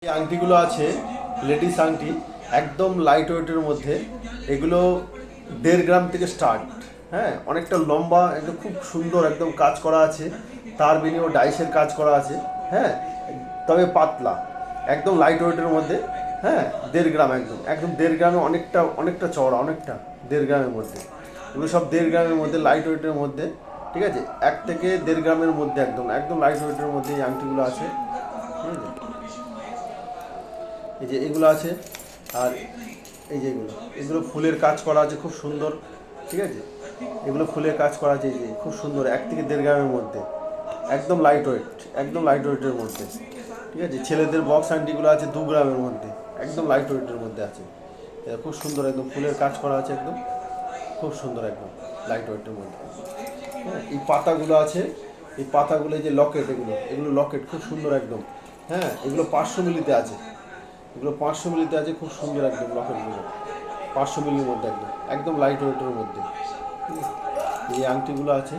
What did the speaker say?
এই আংটিগুলো আছে লেডিস আংটি, একদম লাইট ওয়েটের মধ্যে। এগুলো 1.5 গ্রাম থেকে স্টার্ট। হ্যাঁ, অনেকটা লম্বা, একদম খুব সুন্দর, একদম কাজ করা আছে, তার বিনিময়ে ডাইসের কাজ করা আছে। হ্যাঁ, তবে পাতলা, একদম লাইট ওয়েটের মধ্যে। হ্যাঁ, 1.5 গ্রাম, একদম একদম 1.5 গ্রামে অনেকটা অনেকটা চওড়া, অনেকটা 1.5 গ্রামের মধ্যে। এগুলো সব 1.5 গ্রামের মধ্যে, লাইট ওয়েটের মধ্যে। ঠিক আছে, 1 থেকে 1.5 গ্রামের মধ্যে, একদম একদম লাইট ওয়েটের মধ্যে এই আংটিগুলো আছে। ঠিক আছে, এই যে এগুলো আছে। আর এই যে এগুলো এগুলো ফুলের কাজ করা আছে খুব সুন্দর। ঠিক আছে, এগুলো ফুলের কাজ করা আছে, এই যে খুব সুন্দর, 1 থেকে 1.5 গ্রামের মধ্যে, একদম লাইট ওয়েট, একদম লাইট ওয়েটের মধ্যে। ঠিক আছে, ছেলেদের বক্স আন্টিগুলো আছে 2 গ্রামের মধ্যে, একদম লাইট ওয়েটের মধ্যে আছে। খুব সুন্দর, একদম ফুলের কাজ করা আছে, একদম খুব সুন্দর, একদম লাইট ওয়েটের মধ্যে। হ্যাঁ, এই পাতাগুলো আছে, এই পাতাগুলো, এই যে লকেট, এগুলো এগুলো লকেট খুব সুন্দর একদম। হ্যাঁ, এগুলো 500 মিলিতে আছে, এগুলো 500 মিলিতে আছে, খুব সুন্দর একদম লকেটগুলো, 500 মিলির মধ্যে, একদম একদম লাইট ওয়েটের মধ্যে। ঠিক আছে, এই আংটিগুলো আছে।